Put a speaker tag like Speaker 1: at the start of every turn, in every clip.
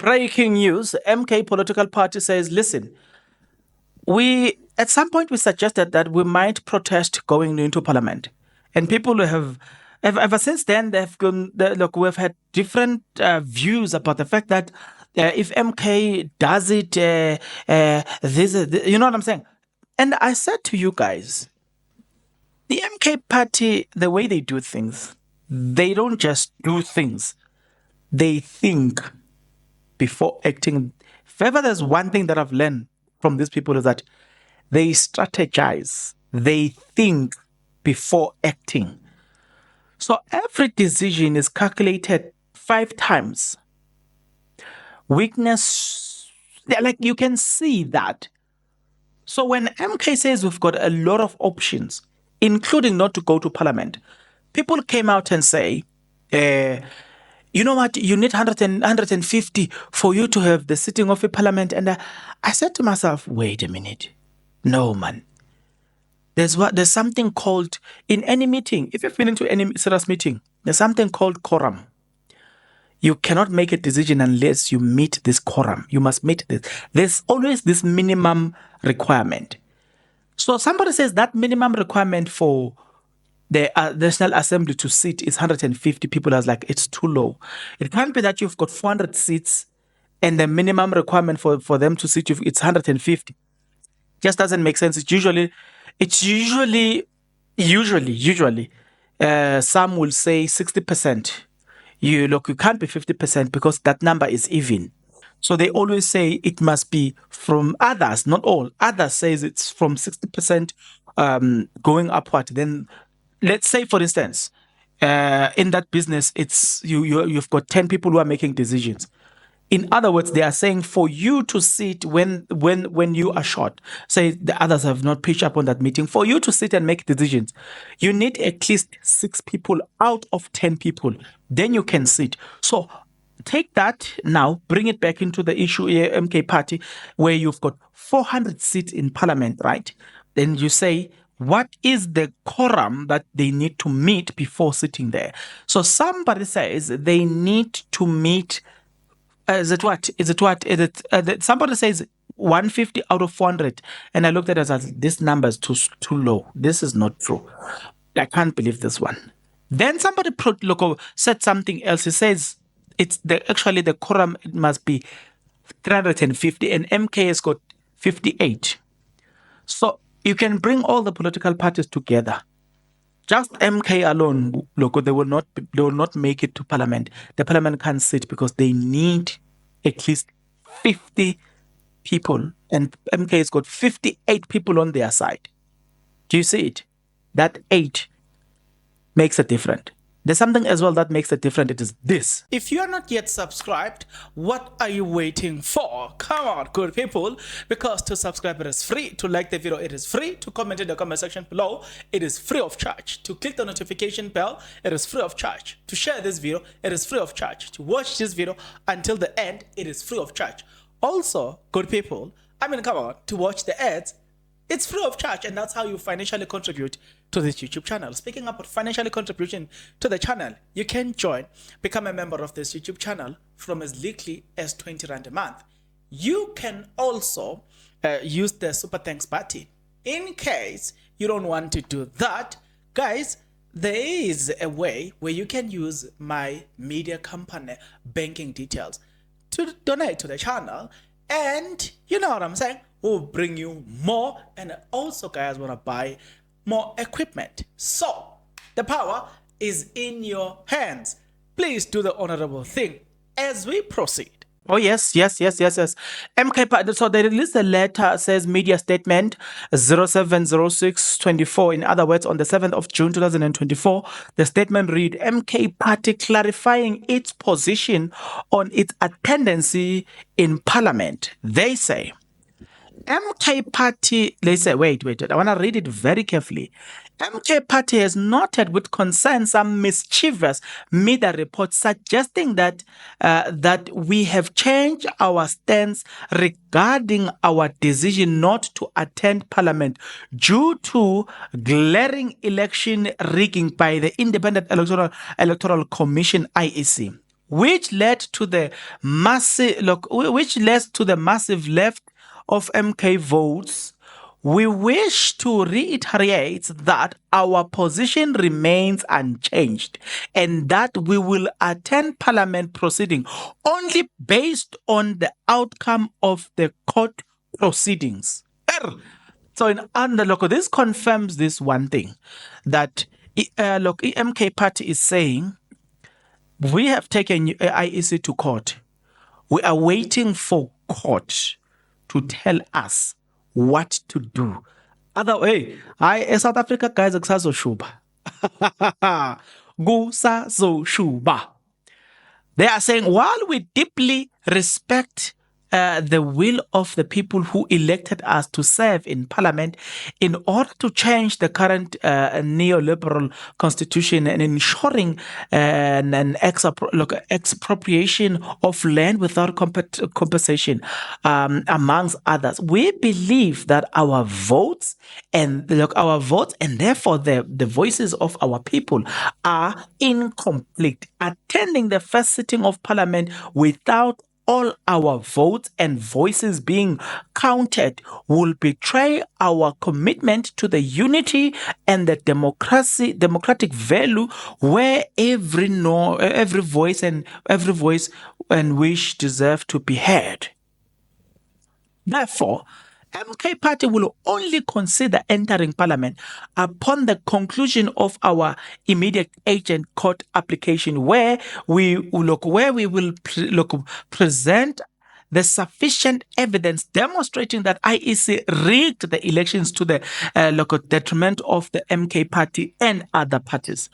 Speaker 1: Breaking news. MK political party says, listen, at some point we suggested that we might protest going into parliament. And people have ever since then, look, we've had different views about the fact that if MK does it, you know what I'm saying? And I said to you guys, the MK party, the way they do things, they don't just do things, they think before acting. If ever there's one thing that I've learned from these people is that they strategize, they think before acting. So every decision is calculated 5 times. Weakness, like you can see that. So when MK says we've got a lot of options, including not to go to parliament, people came out and say, you know what, you need 150 for you to have the sitting of a parliament. And I said to myself, wait a minute. No, man. There's something called, in any meeting, if you've been into any serious meeting, there's something called quorum. You cannot make a decision unless you meet this quorum. You must meet this. There's always this minimum requirement. So somebody says that minimum requirement for the National Assembly to sit is 150 people. I was like, it's too low. It can't be that you've got 400 seats and the minimum requirement for them to sit, it's 150. Just doesn't make sense. It's usually some will say 60%. You can't be 50% because that number is even. So they always say it must be from others, not all. Others says it's from 60% going upward. Then let's say, for instance, in that business, it's you've got 10 people who are making decisions. In other words, they are saying for you to sit when you are short, say the others have not pitched up on that meeting, for you to sit and make decisions, you need at least 6 people out of 10 people. Then you can sit. So take that now, bring it back into the issue here, MK party, where you've got 400 seats in parliament, right? Then you say, what is the quorum that they need to meet before sitting there? So somebody says they need to meet. Somebody says 150 out of 400. And I looked at it as this number is too low. This is not true. I can't believe this one. Then somebody said something else. He says actually the quorum, it must be 350 and MK has got 58. So you can bring all the political parties together. Just MK alone, they will not make it to parliament. The parliament can't sit because they need at least 50 people, and MK has got 58 people on their side. Do you see it? That 8 makes a difference. There's something as well that makes a difference. It is this. If you are not yet subscribed, what are you waiting for? Come on, good people. Because to subscribe, it is free. To like the video, it is free. To comment in the comment section below, it is free of charge. To click the notification bell, it is free of charge. To share this video, it is free of charge. To watch this video until the end, it is free of charge. Also, good people, come on, to watch the ads, it's free of charge, and that's how you financially contribute to this YouTube channel. Speaking about financially contribution to the channel, you can become a member of this YouTube channel from as little as 20 Rand a month. You can also use the Super Thanks button. In case you don't want to do that, guys, there is a way where you can use my media company banking details to donate to the channel, and you know what I'm saying, we'll bring you more, and also guys want to buy more equipment. So the power is in your hands. Please do the honorable thing as we proceed. Oh, yes. MK, so they released a letter, says media statement 070624. In other words, on the 7th of June 2024, the statement read, MK party clarifying its position on its attendance in parliament. They say, MK party, they say, wait, I want to read it very carefully. MK party has noted with concern some mischievous media reports suggesting that we have changed our stance regarding our decision not to attend parliament due to glaring election rigging by the Independent Electoral Commission, IEC. which led to the massive left of MK votes, we wish to reiterate that our position remains unchanged and that we will attend parliament proceeding only based on the outcome of the court proceedings. So in under look, this confirms this one thing that EMK party is saying we have taken IEC to court. We are waiting for court to tell us what to do. Other way, South Africa guys kusazoshuba. Kusazoshuba. They are saying while we deeply respect the will of the people who elected us to serve in parliament in order to change the current neoliberal constitution and ensuring an expropriation of land without compensation, amongst others. We believe that our votes and therefore the voices of our people are incomplete. Attending the first sitting of parliament without all our votes and voices being counted will betray our commitment to the unity and the democratic value where every voice and wish deserve to be heard. Therefore, MK Party will only consider entering parliament upon the conclusion of our immediate agent court application, where we will present the sufficient evidence demonstrating that IEC rigged the elections to the detriment of the MK Party and other parties.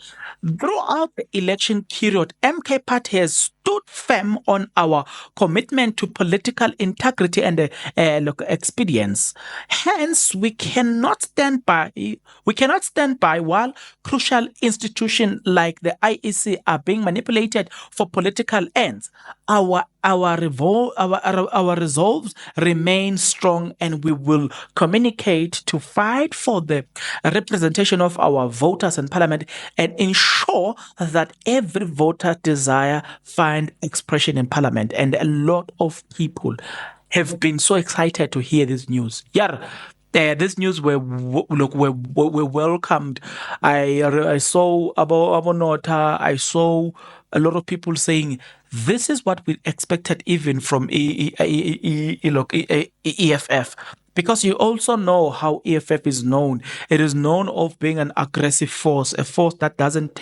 Speaker 1: Throughout the election period, MK Party has stood firm on our commitment to political integrity and expedience. Hence, we cannot stand by. While crucial institutions like the IEC are being manipulated for political ends. Our resolves remain strong, and we will communicate to fight for the representation of our voters in parliament and ensure that every voter desire find expression in parliament. And a lot of people have been so excited to hear this news. This news were welcomed. I saw Abonota. I saw a lot of people saying this is what we expected even from EFF. Because you also know how EFF is known. It is known of being an aggressive force, a force that doesn't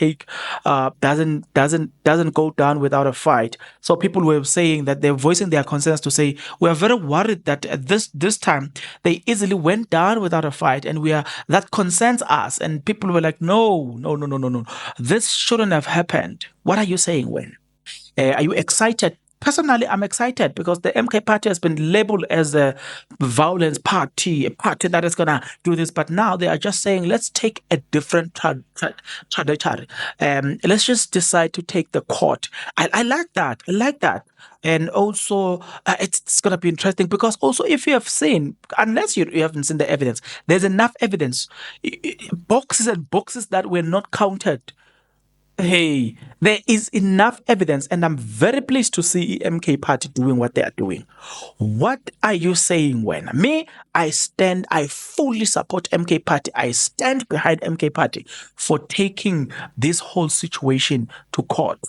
Speaker 1: go down without a fight. So people were saying that they're voicing their concerns to say we are very worried that at this time they easily went down without a fight, and that concerns us. And people were like, no, this shouldn't have happened. What are you saying, Wayne? Are you excited? Personally, I'm excited because the MK party has been labeled as a violence party, a party that is going to do this. But now they are just saying, let's take a different trajectory. Let's just decide to take the court. I like that. And also, it's going to be interesting because also if you have seen, unless you haven't seen the evidence, there's enough evidence, boxes and boxes that were not counted. Hey, there is enough evidence, and I'm very pleased to see MK Party doing what they are doing. What are you saying, when? Me, I fully support MK Party. I stand behind MK Party for taking this whole situation to court.